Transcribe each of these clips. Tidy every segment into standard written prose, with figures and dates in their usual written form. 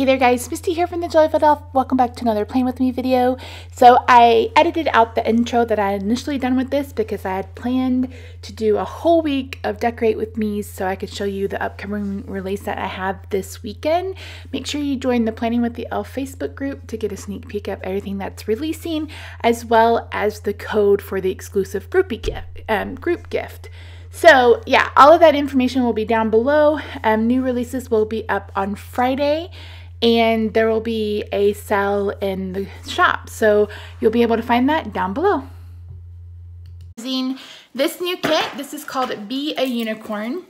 Hey there guys, Misty here from TheJollyFatElf. Welcome back to another Playing With Me video. So I edited out the intro that I had initially done with this because I had planned to do a whole week of Decorate With Me so I could show you the upcoming release that I have this weekend. Make sure you join the Planning with the Elf Facebook group to get a sneak peek of everything that's releasing, as well as the code for the exclusive group gift. So yeah, all of that information will be down below. New releases will be up on Friday, and there will be a sale in the shop, so you'll be able to find that down below. Using this new kit, this is called Be a Unicorn,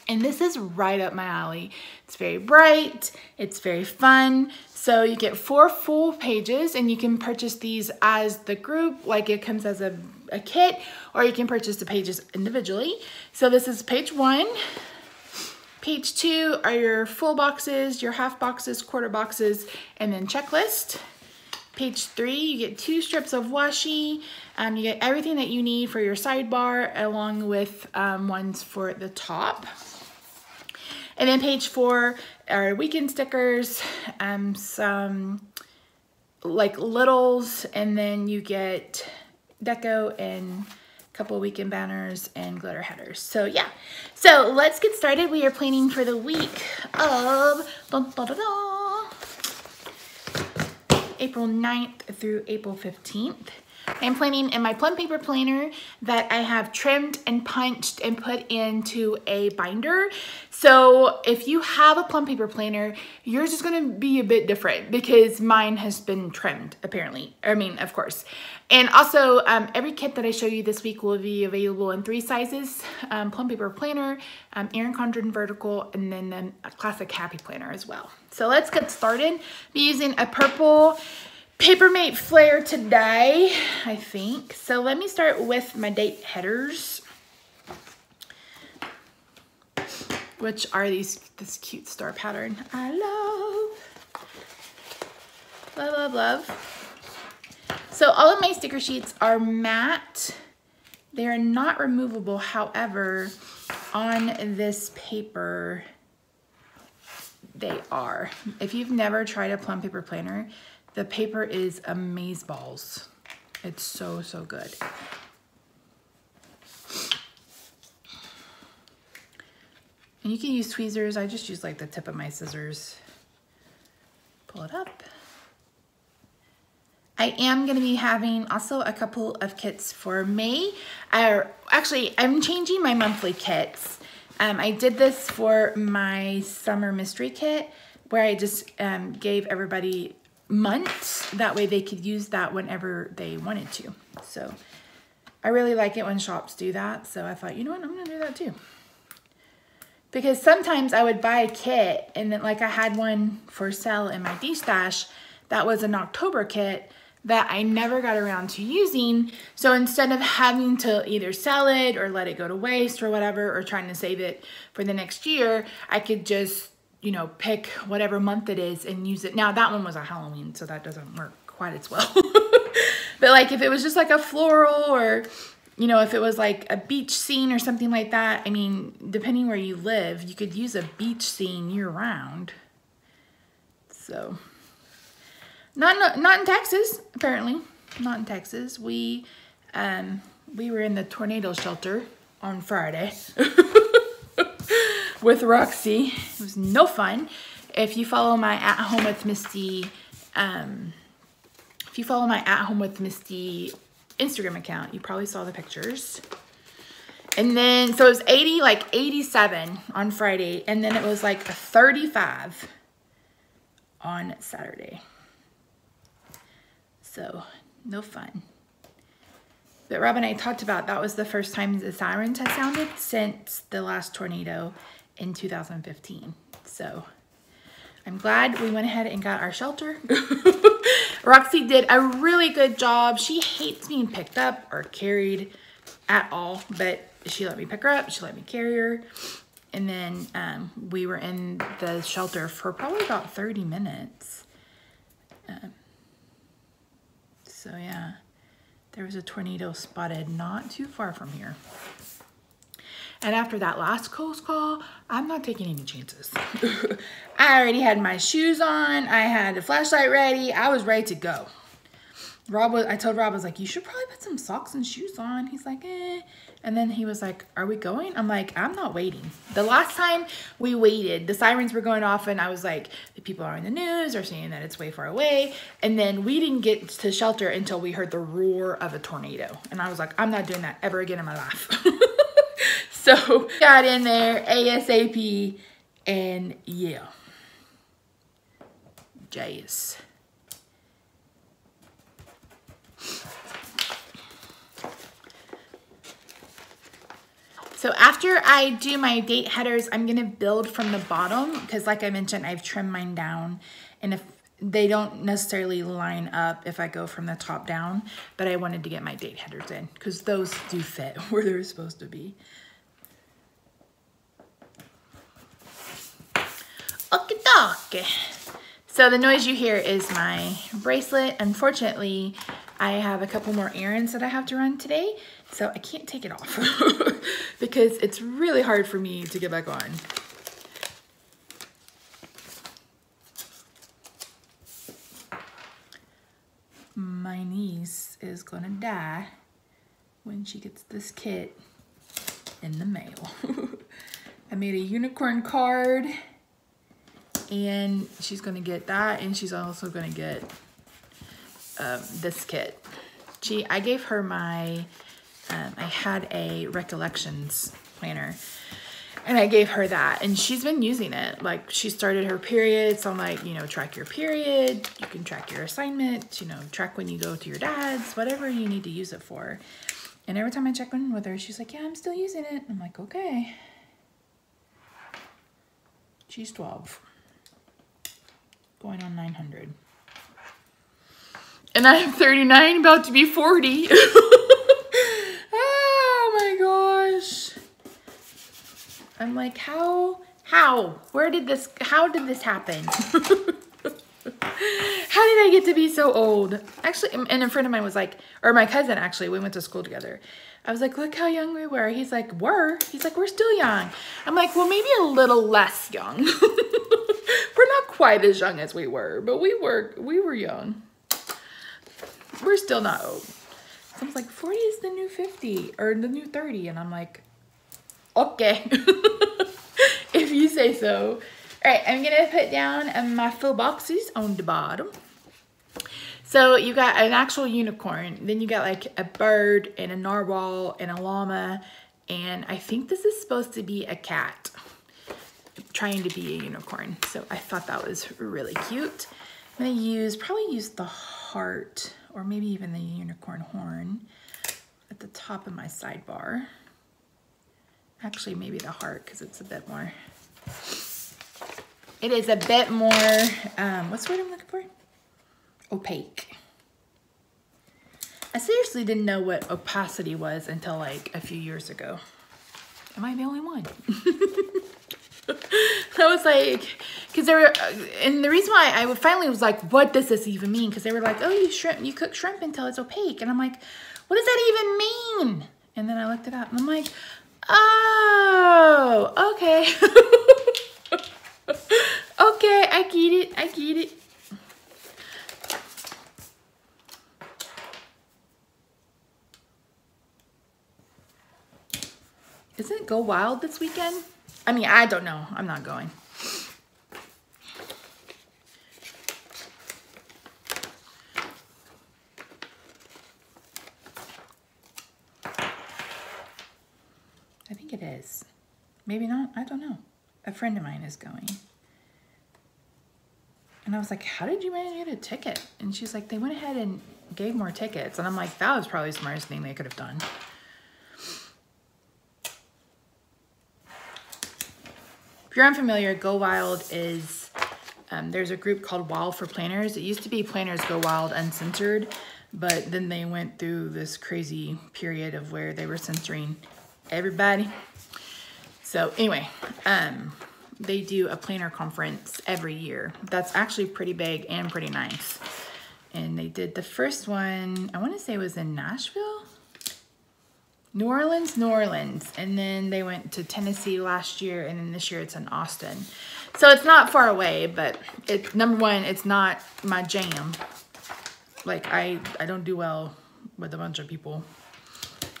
and this is right up my alley. It's very bright, it's very fun. So you get 4 full pages, and you can purchase these as the group, like it comes as a kit, or you can purchase the pages individually. So this is page 1. Page 2 are your full boxes, your half boxes, quarter boxes, and then checklist. Page 3, you get 2 strips of washi. You get everything that you need for your sidebar, along with ones for the top. And then page 4 are weekend stickers, some like littles, and then you get deco and couple weekend banners and glitter headers. So yeah, so let's get started. We are planning for the week of April 9th through April 15th. I'm planning in my plum paper planner that I have trimmed and punched and put into a binder. So if you have a plum paper planner, yours is going to be a bit different because mine has been trimmed, apparently. I mean, of course. And also, every kit that I show you this week will be available in 3 sizes: plum paper planner, Erin Condren vertical, and then a classic happy planner as well. So let's get started. I'll be using a purple Papermate Flare today, I think. So let me start with my date headers, which are this cute star pattern I love. Love, love, love. So all of my sticker sheets are matte. They are not removable. However, on this paper, they are. If you've never tried a plum paper planner, the paper is amazeballs. It's so, so good. And you can use tweezers. I just use like the tip of my scissors. Pull it up. I am going to be having also a couple of kits for May. Actually, I'm changing my monthly kits. I did this for my summer mystery kit, where I just gave everybody months. That way they could use that whenever they wanted to. So I really like it when shops do that. So I thought, you know what, I'm going to do that too. Because sometimes I would buy a kit, and then like I had one for sale in my D-stash that was an October kit that I never got around to using. So instead of having to either sell it or let it go to waste or whatever, or trying to save it for the next year, I could just, you know, pick whatever month it is and use it. Now that one was a Halloween, so that doesn't work quite as well. But like if it was just like a floral, or, you know, if it was like a beach scene or something like that, I mean, depending where you live, you could use a beach scene year round. So not in Texas, apparently. Not in Texas. We were in the tornado shelter on Friday. With Roxy. It was no fun. If you follow my At Home with Misty, Instagram account, you probably saw the pictures. And then, so it was 80, like 87 on Friday, and then it was like 35 on Saturday. So, no fun. But Rob and I talked about that was the first time the sirens had sounded since the last tornado in 2015. So I'm glad we went ahead and got our shelter. Roxy did a really good job. She hates being picked up or carried at all, but she let me pick her up, she let me carry her. And then we were in the shelter for probably about 30 minutes. So yeah, there was a tornado spotted not too far from here. And after that last coast call, I'm not taking any chances. I already had my shoes on. I had the flashlight ready. I was ready to go. I told Rob, I was like, you should probably put some socks and shoes on. He's like, eh. And then he was like, are we going? I'm like, I'm not waiting. The last time we waited, the sirens were going off and I was like, the people are in the news are saying that it's way far away. And then we didn't get to shelter until we heard the roar of a tornado. And I was like, I'm not doing that ever again in my life. So got in there ASAP and yeah. Jace. So after I do my date headers, I'm gonna build from the bottom because like I mentioned, I've trimmed mine down and if they don't necessarily line up if I go from the top down, but I wanted to get my date headers in because those do fit where they're supposed to be. Okay. So the noise you hear is my bracelet. Unfortunately, I have a couple more errands that I have to run today, so I can't take it off because it's really hard for me to get back on. My niece is gonna die when she gets this kit in the mail. I made a unicorn card and she's gonna get that and she's also gonna get this kit. I gave her my, I had a recollections planner and I gave her that and she's been using it. Like she started her period, so I'm like, you know, track your period, you can track your assignments, you know, track when you go to your dad's, whatever you need to use it for. And every time I check in with her, she's like, yeah, I'm still using it. I'm like, okay. She's 12. Going on 900. And I'm 39, about to be 40. Oh my gosh. I'm like, how, how did this happen? How did I get to be so old? Actually, and a friend of mine was like, or my cousin actually, we went to school together. I was like, look how young we were. He's like, we're still young. I'm like, well, maybe a little less young. We're not quite as young as we were, but we were young. We're still not old. So I was like, 40 is the new 50 or the new 30. And I'm like, okay, if you say so. All right, I'm gonna put down my full boxes on the bottom. So you got an actual unicorn, then you got like a bird and a narwhal and a llama, and I think this is supposed to be a cat trying to be a unicorn. So I thought that was really cute. I'm gonna probably use the heart or maybe even the unicorn horn at the top of my sidebar. Actually, maybe the heart because it's a bit more. It is a bit more, what's the word I'm looking for? Opaque. I seriously didn't know what opacity was until like a few years ago. Am I the only one? I was like, because they were, and the reason why I finally was like, what does this even mean? Because they were like, oh, you cook shrimp until it's opaque. And I'm like, what does that even mean? And then I looked it up and I'm like, oh, okay. Okay, I get it. Isn't it Go Wild this weekend? I mean, I don't know. I'm not going. I think it is. Maybe not. I don't know. A friend of mine is going. And I was like, how did you manage to get a ticket? And she's like, they went ahead and gave more tickets. And I'm like, that was probably the smartest thing they could have done. If you're unfamiliar, Go Wild is, there's a group called Wild for Planners. It used to be Planners Go Wild Uncensored, but then they went through this crazy period of where they were censoring everybody. So anyway, they do a planner conference every year. That's actually pretty big and pretty nice. And they did the first one, I want to say it was in Nashville New Orleans, and then they went to Tennessee last year, and then this year it's in Austin. So it's not far away, but it's, number one, it's not my jam. Like I don't do well with a bunch of people.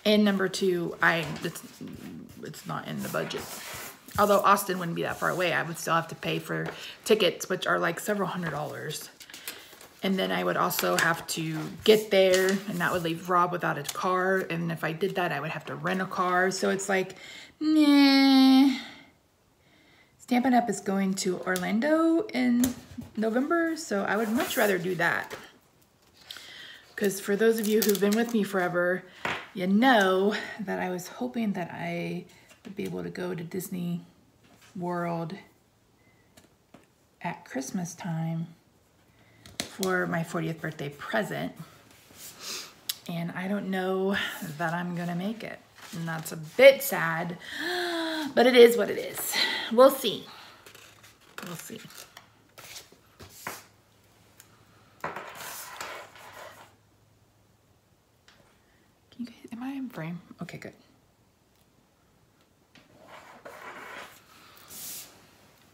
And number two, it's not in the budget. Although Austin wouldn't be that far away, I would still have to pay for tickets, which are like several $100s. And then I would also have to get there, and that would leave Rob without a car. And if I did that, I would have to rent a car. So it's like, nah. Stampin' Up! Is going to Orlando in November, so I would much rather do that. Because for those of you who've been with me forever, you know that I was hoping that I would be able to go to Disney World at Christmas time for my 40th birthday present, and I don't know that I'm gonna make it, and that's a bit sad, but it is what it is. We'll see. We'll see. Can you guys, am I in frame? Okay, good.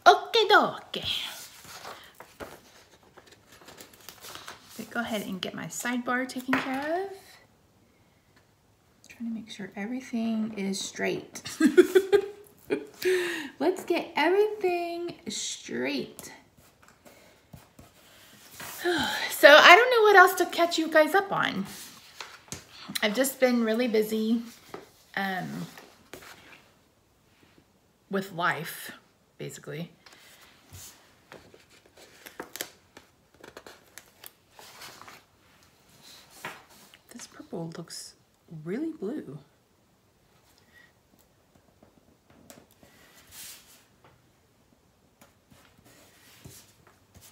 Okay, okay. Go ahead and get my sidebar taken care of. Trying to make sure everything is straight. Let's get everything straight. So I don't know what else to catch you guys up on. I've just been really busy with life, basically. This purple looks really blue.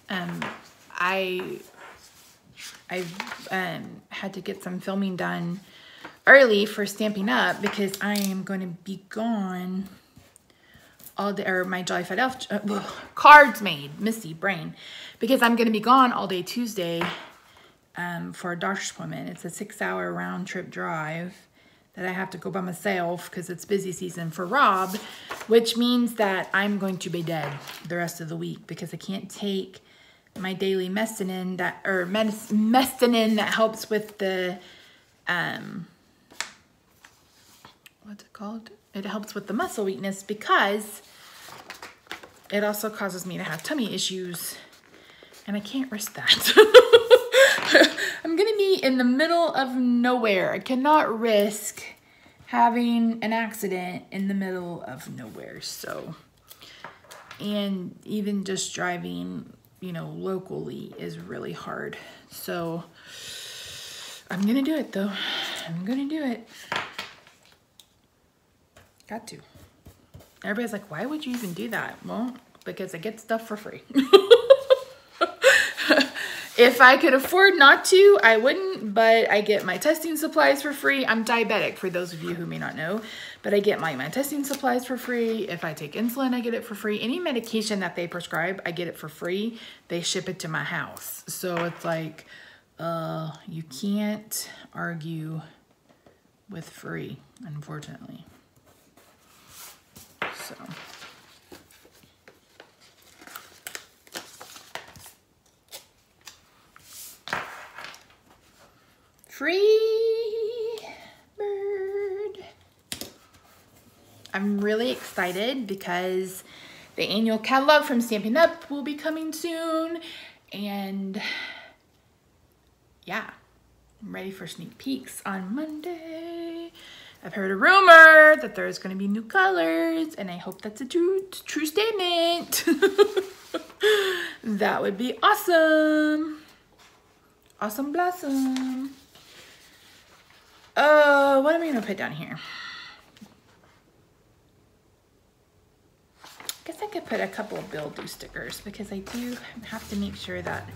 I had to get some filming done early for Stampin' Up! Because I am going to be gone all day, or my JollyFatElf cards made, Missy brain, because I'm going to be gone all day Tuesday for a doctor's appointment. It's a 6-hour round trip drive that I have to go by myself because it's busy season for Rob, which means that I'm going to be dead the rest of the week because I can't take my daily mestanin that helps with the what's it called? It helps with the muscle weakness because it also causes me to have tummy issues, and I can't risk that. I'm gonna be in the middle of nowhere. I cannot risk having an accident in the middle of nowhere. So, and even just driving, you know, locally is really hard. So I'm gonna do it though. I'm gonna do it. Got to. Everybody's like, why would you even do that? Well, because I get stuff for free. If I could afford not to, I wouldn't, but I get my testing supplies for free. I'm diabetic, for those of you who may not know, but I get my testing supplies for free. If I take insulin, I get it for free. Any medication that they prescribe, I get it for free. They ship it to my house. So it's like, you can't argue with free, unfortunately. So. Free bird. I'm really excited because the annual catalog from Stampin' Up! Will be coming soon. And yeah, I'm ready for sneak peeks on Monday. I've heard a rumor that there's going to be new colors, and I hope that's a true statement. That would be awesome. Awesome blossom. Oh, what am I going to put down here? I guess I could put a couple of bill due stickers because I do have to make sure that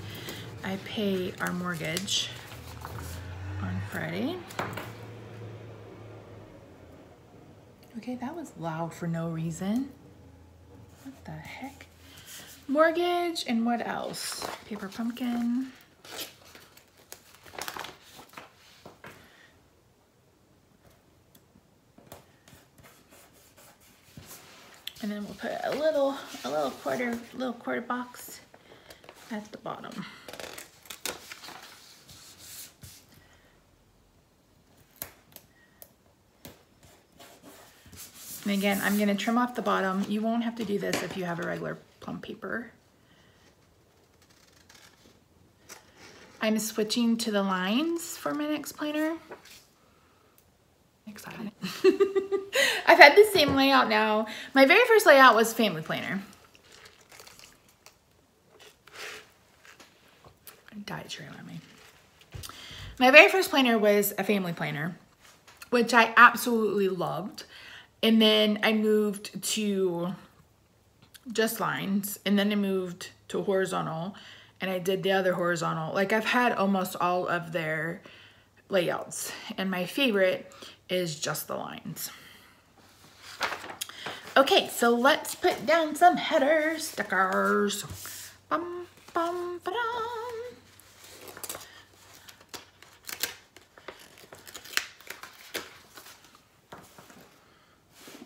I pay our mortgage on Friday. Okay, that was loud for no reason. What the heck? Mortgage, and what else? Paper pumpkin. And then we'll put a little quarter box at the bottom. And again, I'm gonna trim off the bottom. You won't have to do this if you have a regular plum paper. I'm switching to the lines for my next planner. Excited. I've had the same layout now. My very first layout was family planner. Diet tray on me. My very first planner was a family planner, which I absolutely loved. And then I moved to just lines, and then I moved to horizontal, and I did the other horizontal. Like, I've had almost all of their layouts, and my favorite is just the lines. Okay, so let's put down some header stickers. Bum, bum, ba-dum.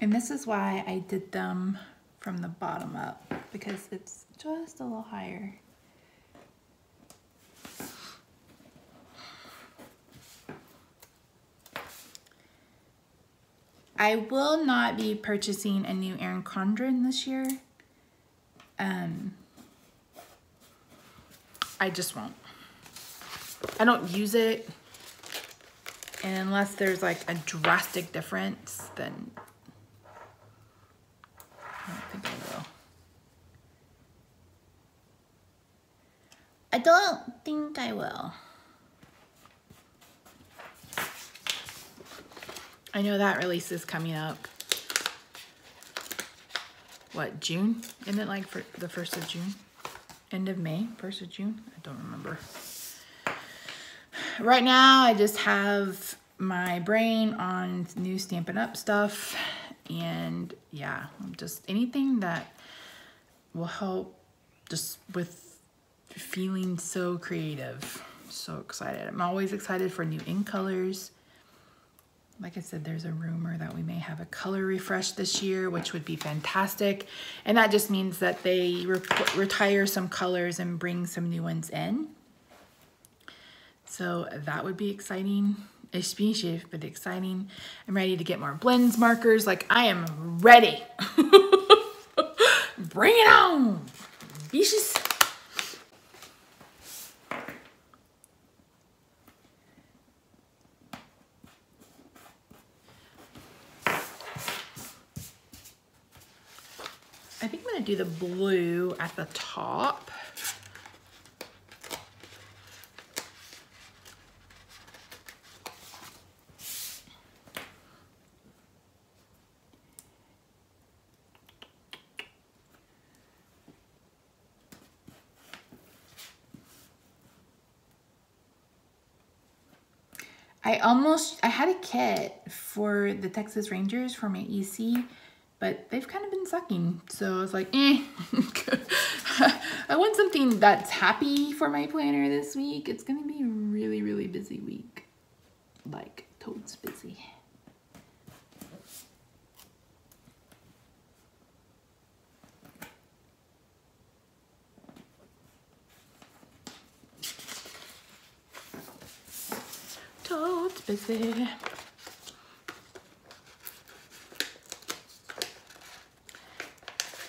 And this is why I did them from the bottom up, because it's just a little higher. I will not be purchasing a new Erin Condren this year. I just won't. I don't use it, and unless there's like a drastic difference, then I don't think I will. I don't think I will. I know that release is coming up. What, June? Isn't it like for the 1st of June? End of May? 1st of June? I don't remember. Right now, I just have my brain on new Stampin' Up! Stuff. And yeah, just anything that will help just with feeling so creative. So excited. I'm always excited for new ink colors. Like I said, there's a rumor that we may have a color refresh this year, which would be fantastic. And that just means that they retire some colors and bring some new ones in. So that would be exciting. Expensive, but exciting. I'm ready to get more blends markers. Like, I am ready. Bring it on, bitches. I think I'm gonna do the blue at the top. I had a kit for the Texas Rangers for my EC, but they've kind of been sucking. So I was like, I want something that's happy for my planner this week. It's gonna be a really, really busy week. Like, totes busy. Totes busy.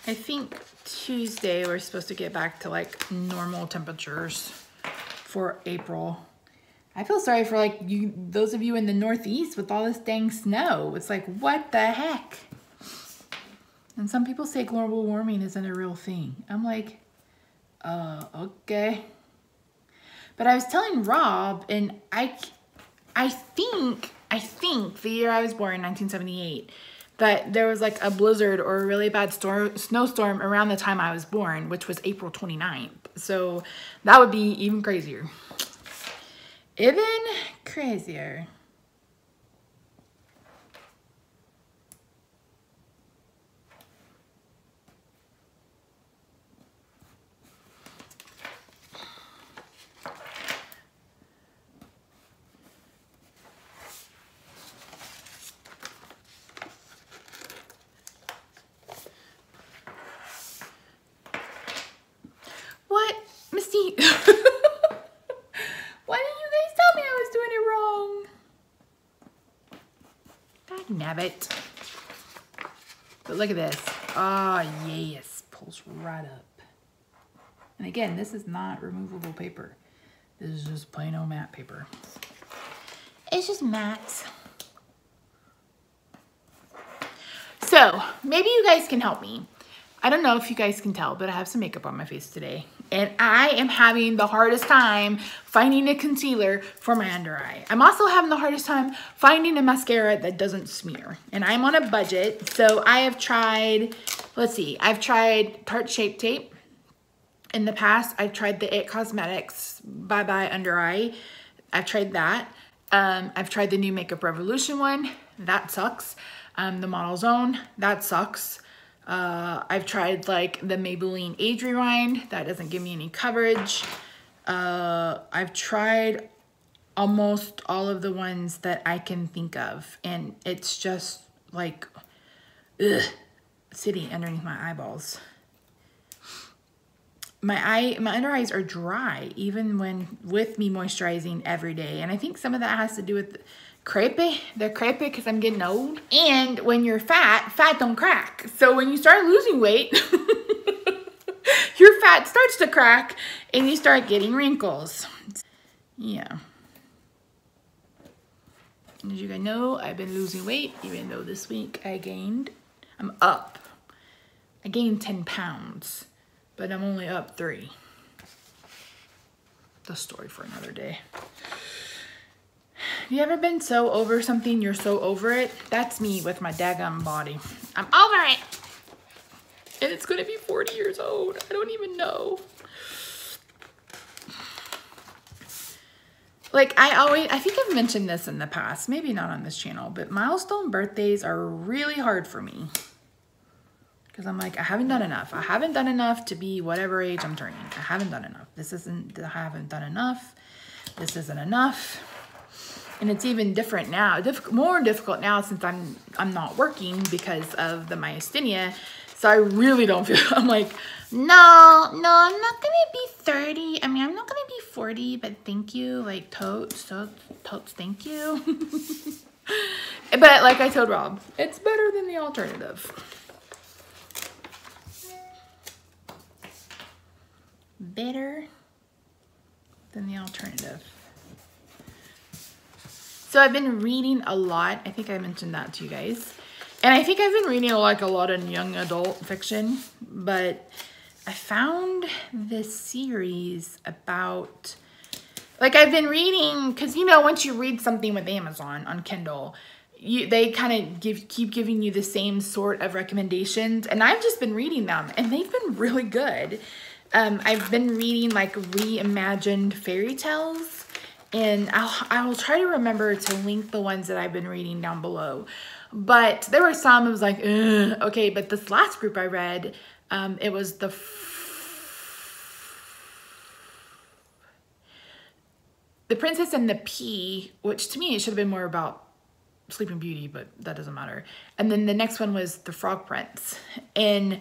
I think Tuesday we're supposed to get back to like normal temperatures for April. I feel sorry for like those of you in the Northeast with all this dang snow. It's like, what the heck? And some people say global warming isn't a real thing. I'm like, okay. But I was telling Rob, and I think the year I was born, 1978, that there was like a blizzard or a really bad snowstorm around the time I was born, which was April 29th. So that would be even crazier. Even crazier. me? Why didn't you guys tell me I was doing it wrong? God nabbit. But look at this. Ah, oh, yes. Pulls right up. And again, this is not removable paper. This is just plain old matte paper. It's just matte. So, maybe you guys can help me. I don't know if you guys can tell, but I have some makeup on my face today. And I am having the hardest time finding a concealer for my under eye. I'm also having the hardest time finding a mascara that doesn't smear. And I'm on a budget, so I have tried, let's see, I've tried Tarte Shape Tape. In the past, I've tried the It Cosmetics Bye Bye Under Eye. I've tried that. I've tried the new Makeup Revolution one. That sucks. The Model Zone. That sucks. I've tried like the Maybelline Age Rewind. That doesn't give me any coverage. I've tried almost all of the ones that I can think of. And it's just like, ugh, sitting underneath my eyeballs. My under eyes are dry, even when with me moisturizing every day. And I think some of that has to do with the crepe, because I'm getting old. And when you're fat don't crack. So when you start losing weight, your fat starts to crack and you start getting wrinkles. Yeah. And as you guys know, I've been losing weight, even though this week I'm up. I gained 10 pounds. But I'm only up 3. The story for another day. Have you ever been so over something you're so over it? That's me with my daggum body. I'm over it. And it's gonna be 40 years old. I don't even know. Like I think I've mentioned this in the past, maybe not on this channel, but milestone birthdays are really hard for me. Because I'm like, I haven't done enough. I haven't done enough to be whatever age I'm turning. I haven't done enough. I haven't done enough. This isn't enough. And it's even different now. More difficult now since I'm not working because of the myasthenia. So I really don't feel, I'm like, no, I'm not gonna be 30. I mean, I'm not gonna be 40, but thank you. Like totes, thank you. But like I told Rob, it's better than the alternative. Better than the alternative. So I've been reading a lot. I think I mentioned that to you guys. And I think I've been reading like a lot of young adult fiction, but I found this series about, like I've been reading, because you know, once you read something with Amazon on Kindle, they kind of keep giving you the same sort of recommendations. And I've just been reading them and they've been really good. I've been reading like reimagined fairy tales, and I will try to remember to link the ones that I've been reading down below. But there were some, it was like, ugh. Okay, but this last group I read, it was The Princess and the Pea, which to me, it should have been more about Sleeping Beauty, but that doesn't matter. And then the next one was The Frog Prince. And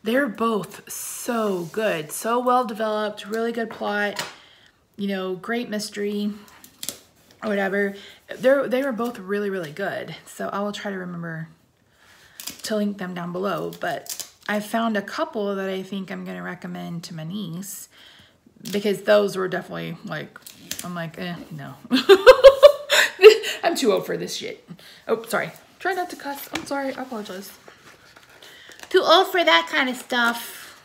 they're both so good, so well developed, really good plot, you know, great mystery or whatever. They were both really, really good. So I will try to remember to link them down below. But I found a couple that I think I'm going to recommend to my niece, because those were definitely like, I'm like, no. I'm too old for this shit. Oh, sorry. Try not to cuss. I'm sorry. I apologize. Too old for that kind of stuff,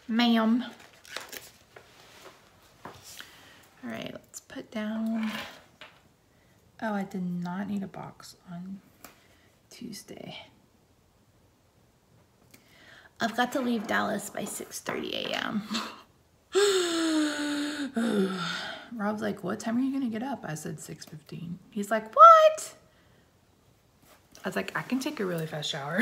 ma'am. All right, let's put down. Oh, I did not need a box on Tuesday. I've got to leave Dallas by 6:30 a.m. Rob's like, what time are you gonna get up? I said 6:15. He's like, what? I was like, I can take a really fast shower.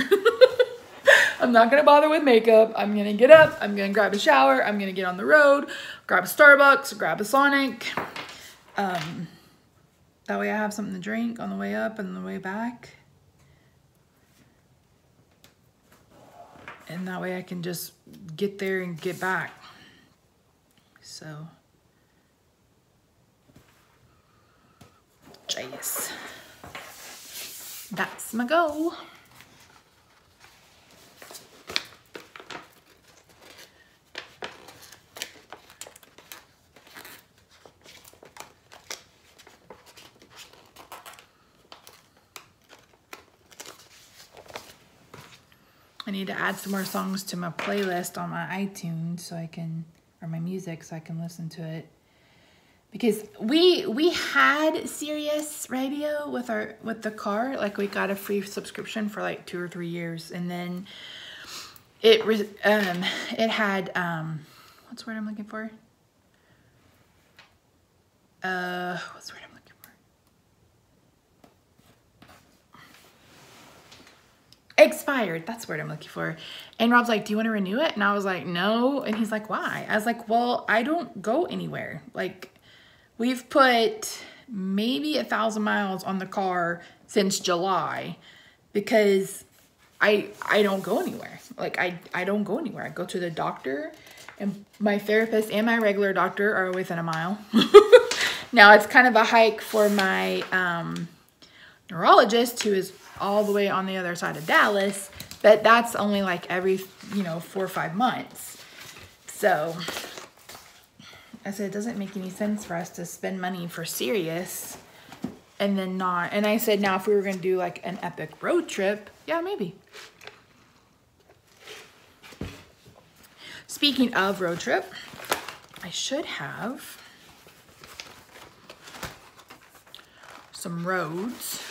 I'm not gonna bother with makeup. I'm gonna get up, I'm gonna grab a shower, I'm gonna get on the road, grab a Starbucks, grab a Sonic. That way I have something to drink on the way up and the way back. And that way I can just get there and get back. So, yes, that's my goal. I need to add some more songs to my playlist on my iTunes so I can, or my music, so I can listen to it. Because we had Sirius Radio with the car, like we got a free subscription for like 2 or 3 years, and then it had what's the word I'm looking for? What's the word I'm looking for? Expired. That's the word I'm looking for. And Rob's like, "Do you want to renew it?" And I was like, "No." And he's like, "Why?" I was like, "Well, I don't go anywhere. Like, we've put maybe 1,000 miles on the car since July because I don't go anywhere. Like, I don't go anywhere. I go to the doctor, and my therapist and my regular doctor are within a mile." Now, it's kind of a hike for my neurologist, who is all the way on the other side of Dallas, but that's only like every, 4 or 5 months. So I said, it doesn't make any sense for us to spend money for Sirius and then not. And I said, now if we were going to do like an epic road trip, yeah, maybe. Speaking of road trip, I should have some roads.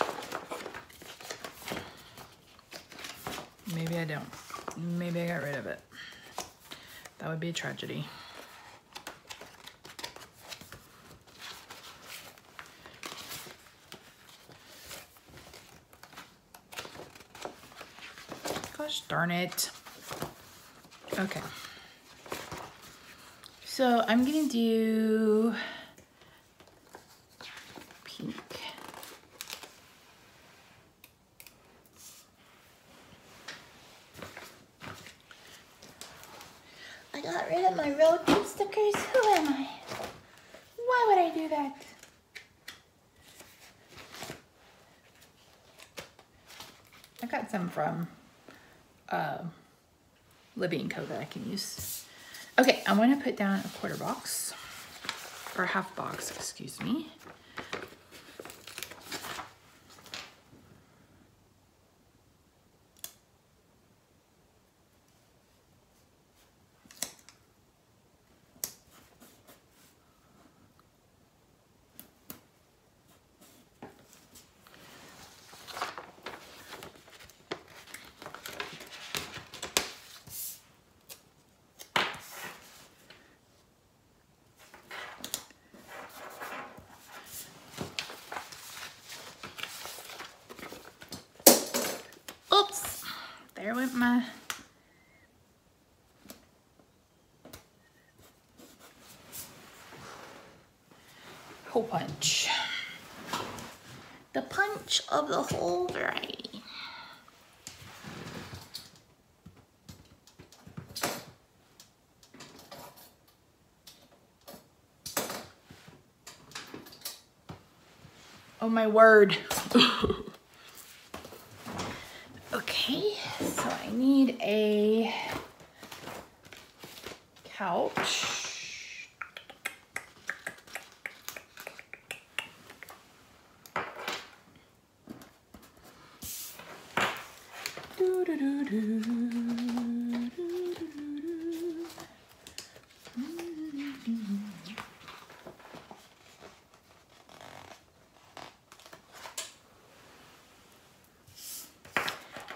Maybe I don't. Maybe I got rid of it. That would be a tragedy. Gosh darn it. Okay. So I'm gonna do pink. I got rid of my road trip stickers. Who am I? Why would I do that? I got some from Libby & Co that I can use. Okay, I want to put down a quarter box, or half box, excuse me. Oops, there went my hole punch. The punch of the whole variety. Oh my word. Okay, so I need a couch.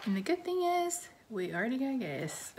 And the good thing is, we already got gas.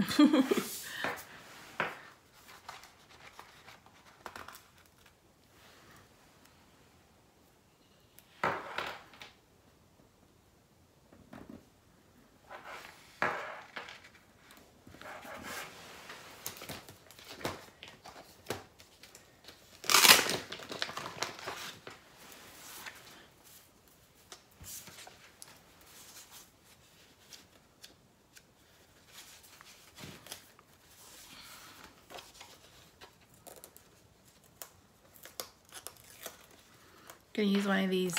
Gonna use one of these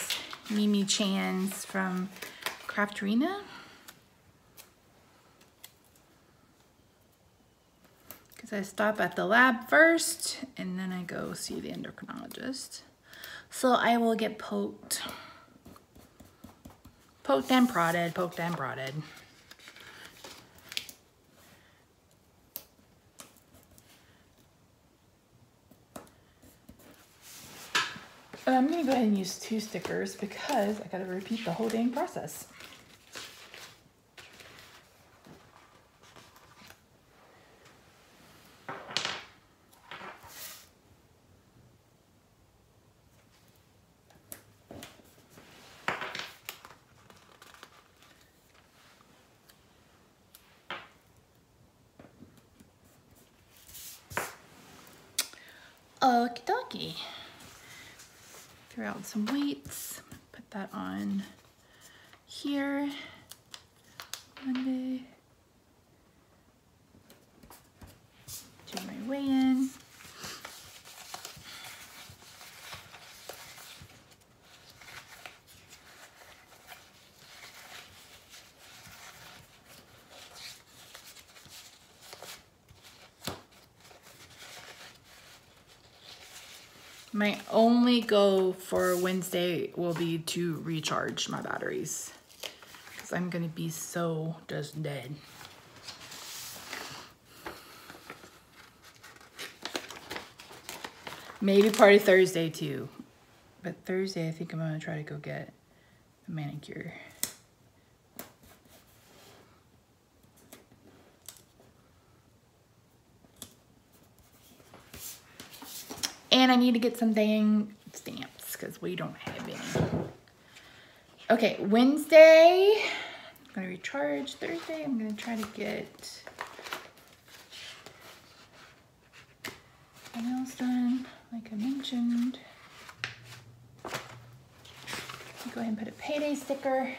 Mimi Chans from Crafterina. Because I stop at the lab first and then I go see the endocrinologist. So I will get poked. Poked and prodded, poked and prodded. I'm gonna go ahead and use 2 stickers because I gotta repeat the whole dang process. Okie dokie. Throw out some weights, put that on here, Monday, do my weigh-in. My only goal for Wednesday will be to recharge my batteries because I'm gonna be so just dead. Maybe party Thursday too, but Thursday I think I'm gonna try to go get a manicure. And I need to get some dang stamps because we don't have any. Okay, Wednesday, I'm gonna recharge. Thursday, I'm gonna try to get my nails done, like I mentioned. Go ahead and put a payday sticker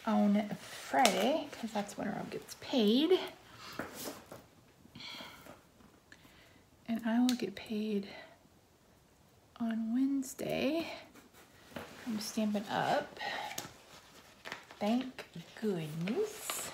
on Friday because that's when Rob gets paid. And I will get paid on Wednesday. I'm stamping up. Thank goodness.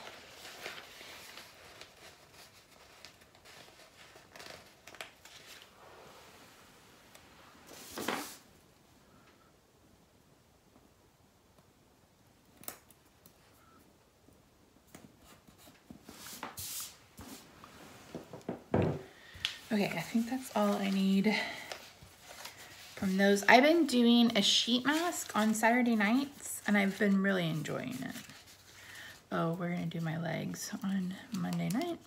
Okay, I think that's all I need from those. I've been doing a sheet mask on Saturday nights and I've been really enjoying it. Oh, we're gonna do my legs on Monday night.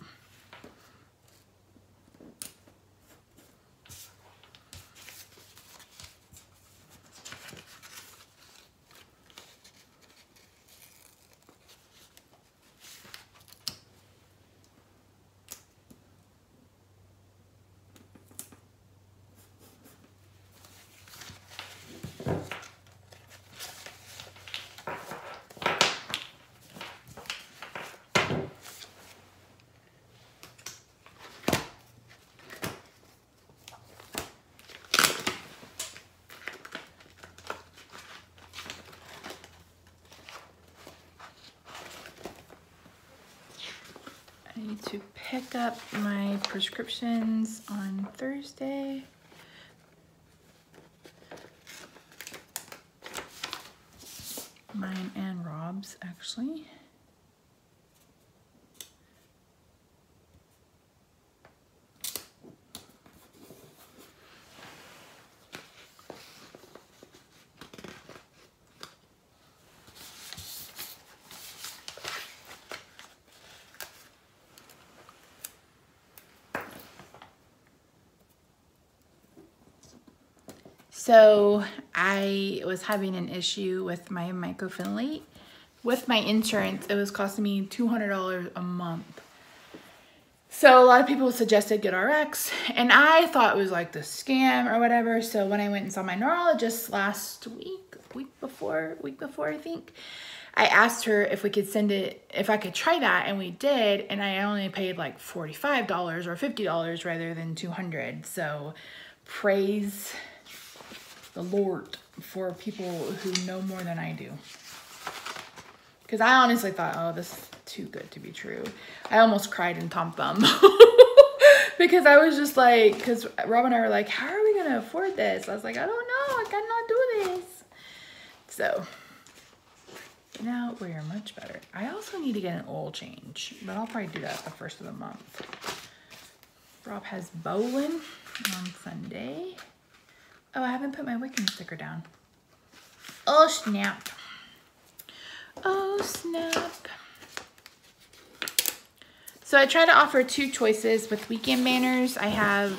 I need to pick up my prescriptions on Thursday. Mine and Rob's, actually. So I was having an issue with my mycophenolate. With my insurance, it was costing me $200 a month. So a lot of people suggested GoodRx, and I thought it was like the scam or whatever. So when I went and saw my neurologist last week before I think, I asked her if we could send it, if I could try that, and we did, and I only paid like $45 or $50 rather than $200. So praise the Lord for people who know more than I do. Because I honestly thought, oh, this is too good to be true. I almost cried in Tom Thumb. Because I was just like, because Rob and I were like, how are we going to afford this? I was like, I don't know. I cannot do this. So, now we are much better. I also need to get an oil change, but I'll probably do that the first of the month. Rob has bowling on Sunday. Oh, I haven't put my Wiccan sticker down. Oh, snap. Oh, snap. So I try to offer two choices with weekend banners. I have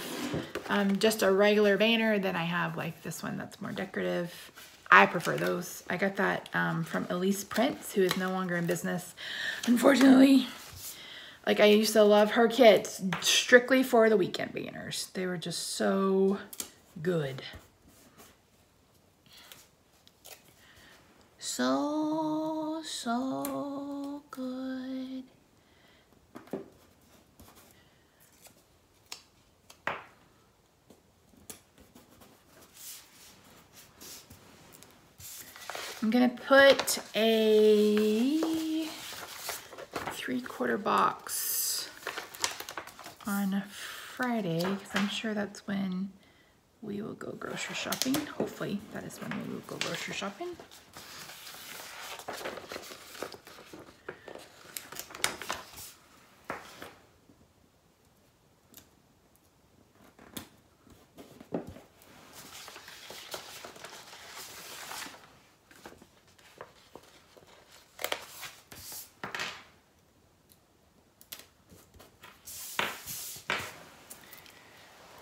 just a regular banner. Then I have like this one that's more decorative. I prefer those. I got that from Elise Prince, who is no longer in business, unfortunately. Like, I used to love her kits strictly for the weekend banners. They were just so good. So good. I'm gonna put a 3/4 box on Friday, because I'm sure that's when we will go grocery shopping. Hopefully that is when we will go grocery shopping.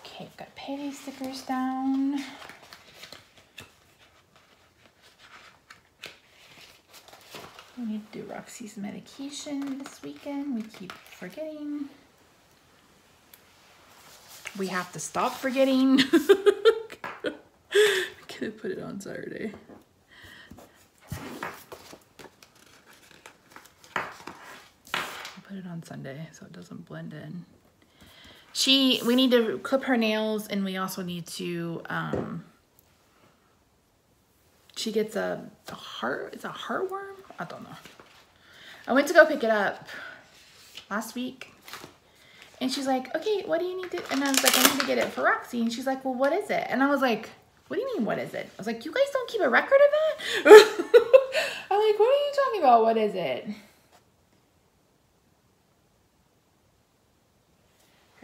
Okay, I've got payday stickers down. We need to do Roxy's medication this weekend. We keep forgetting. We have to stop forgetting. I'm gonna put it on Saturday. I'll put it on Sunday so it doesn't blend in. We need to clip her nails, and we also need to, she gets it's a heartworm? I don't know. I went to go pick it up last week, and she's like, okay, what do you need to, and I was like, I need to get it for Roxy, and she's like, well, what is it? And I was like, what do you mean, what is it? I was like, you guys don't keep a record of that? I'm like, what are you talking about? What is it?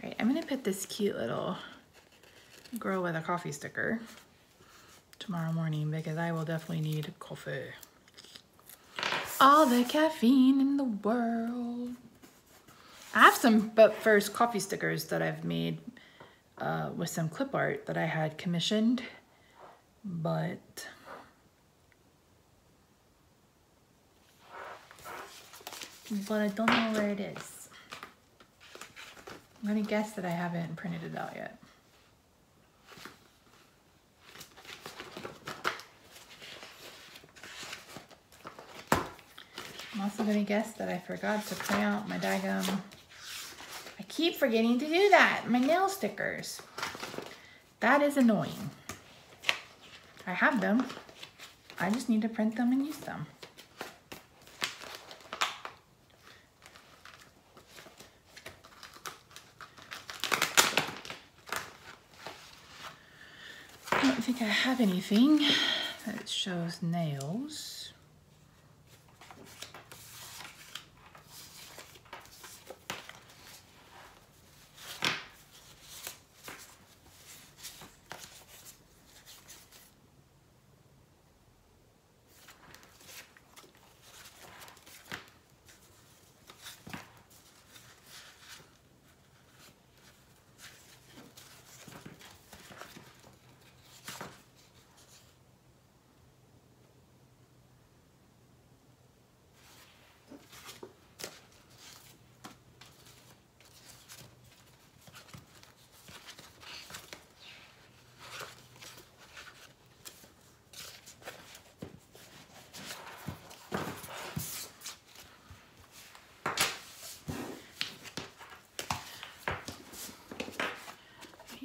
All right, I'm gonna put this cute little girl with a coffee sticker tomorrow morning, because I will definitely need coffee. All the caffeine in the world. I have some But First coffee stickers that I've made with some clip art that I had commissioned, but I don't know where it is. I'm gonna guess that I haven't printed it out yet. I'm also gonna guess that I forgot to print out my daggum. I keep forgetting to do that. My nail stickers. That is annoying. I have them. I just need to print them and use them. I don't think I have anything that shows nails.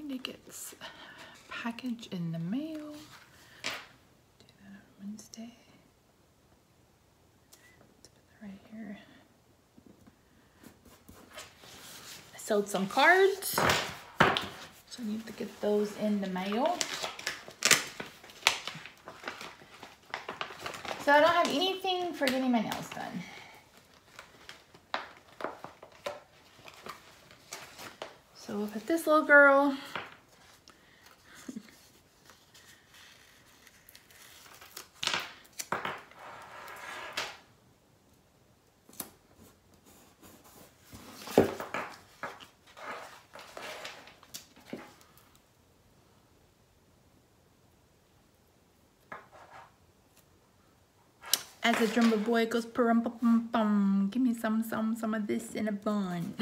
It gets packaged in the mail. sold some cards. So I need to get those in the mail. So I don't have anything for getting my nails done. So we'll put this little girl. As a drummer boy goes pum pum pum, give me some of this in a bun.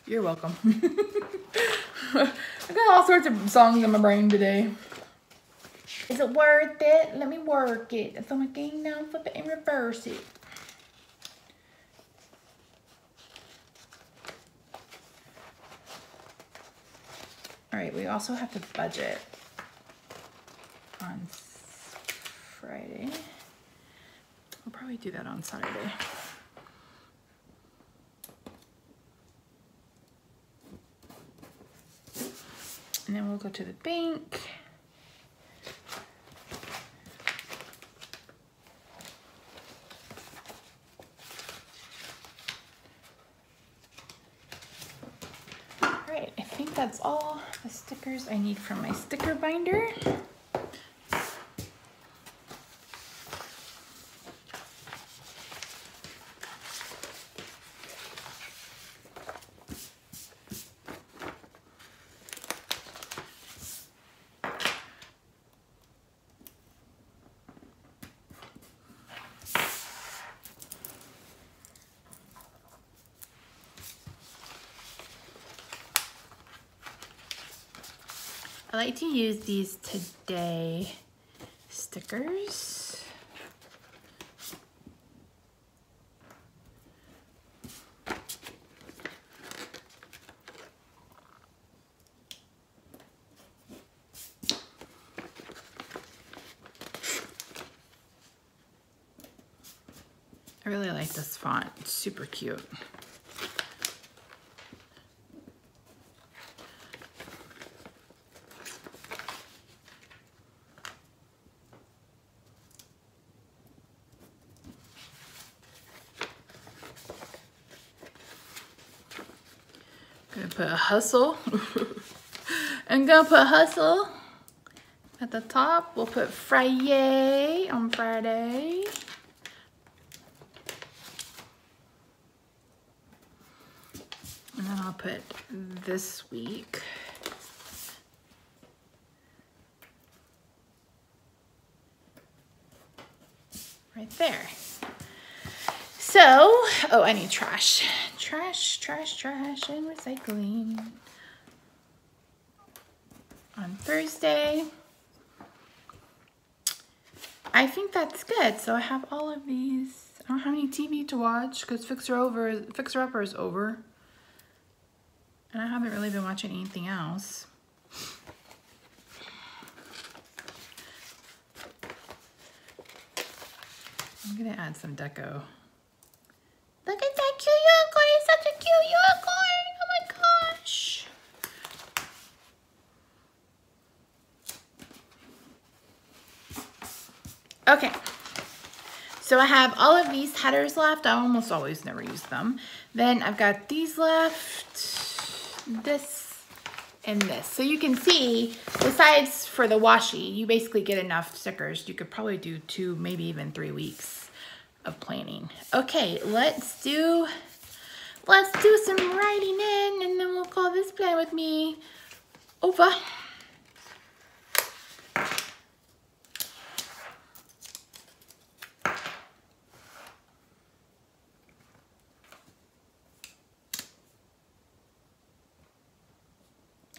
You're welcome. I got all sorts of songs in my brain today. Is it worth it? Let me work it. It's on my game now. Flip it and reverse it. All right, we also have to budget on Friday. We'll probably do that on Saturday. And then we'll go to the bank. All right, I think that's all the stickers I need from my sticker binder. I like to use these Today stickers. I really like this font, it's super cute. Gonna put a hustle. I'm gonna put hustle at the top. We'll put Friday on Friday. And then I'll put this week. Right there. So, oh, I need trash. Trash and recycling. On Thursday. I think that's good. So I have all of these. I don't have any TV to watch because Fixer Upper is over. And I haven't really been watching anything else. I'm gonna add some deco. Look at that cute unicorn, it's such a cute unicorn, oh my gosh. Okay, so I have all of these headers left. I almost always never use them. Then I've got these left, this and this. So you can see, besides for the washi, you basically get enough stickers. You could probably do 2, maybe even 3 weeks of planning. Okay, let's do some writing in, and then we'll call this plan with me over.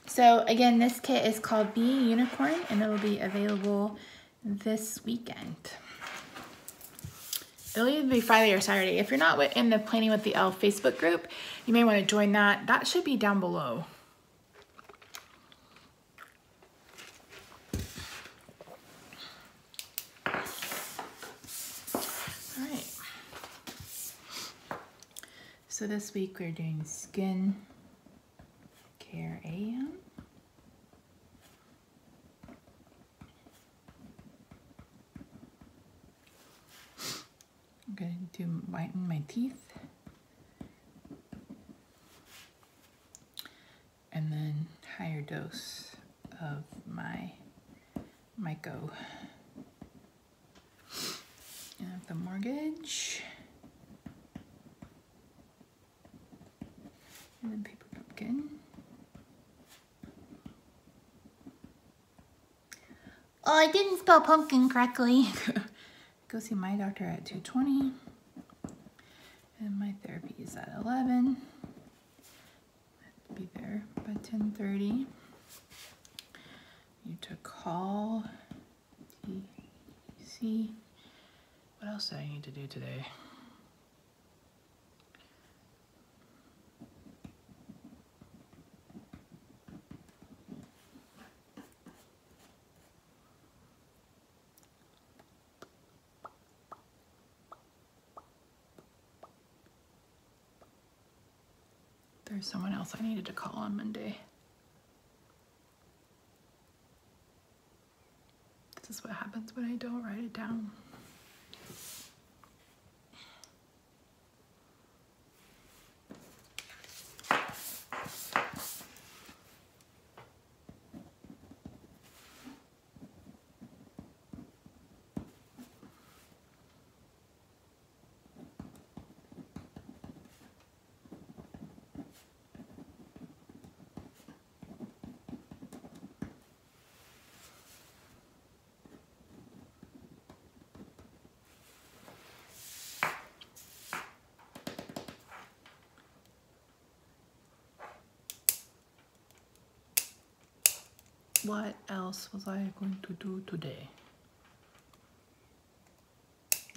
So again, this kit is called Be a Unicorn, and it will be available this weekend. It'll either be Friday or Saturday. If you're not in the Planning with the Elf Facebook group, you may want to join that. That should be down below. So this week we're doing Skin Care AM. I'm going to whiten my teeth. And then higher dose of my Myco. And the mortgage. And then paper pumpkin. Oh, I didn't spell pumpkin correctly. Go see my doctor at 2:20. And my therapy is at 11. I have to be there by 10:30. You to call TC. What else do I need to do today? There's someone else I needed to call on Monday. This is what happens when I don't write it down. What else was I going to do today?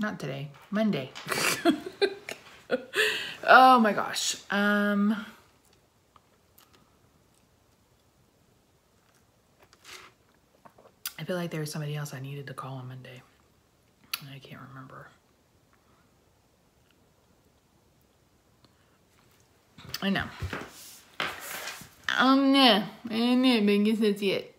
Not today, Monday. Oh my gosh. I feel like there was somebody else I needed to call on Monday, and I can't remember. I know. No, but I guess that's it.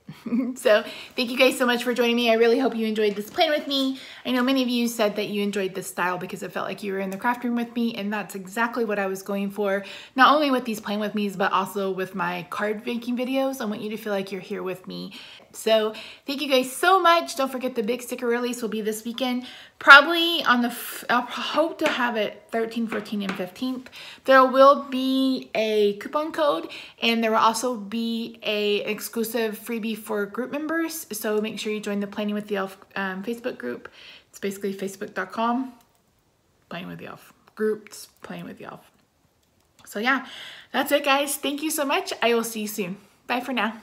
So thank you guys so much for joining me. I really hope you enjoyed this plan with me. I know many of you said that you enjoyed this style because it felt like you were in the craft room with me, and that's exactly what I was going for. Not only with these plan with me's, but also with my card making videos. I want you to feel like you're here with me. So thank you guys so much. Don't forget the big sticker release will be this weekend. Probably on the, I'll hope to have it 13th, 14th, and 15th. There will be a coupon code, and there will also be an exclusive freebie for group members. So make sure you join the Planning with the Elf Facebook group. It's basically facebook.com, Planning with the Elf. Groups, Planning with the Elf. So yeah, that's it guys. Thank you so much. I will see you soon. Bye for now.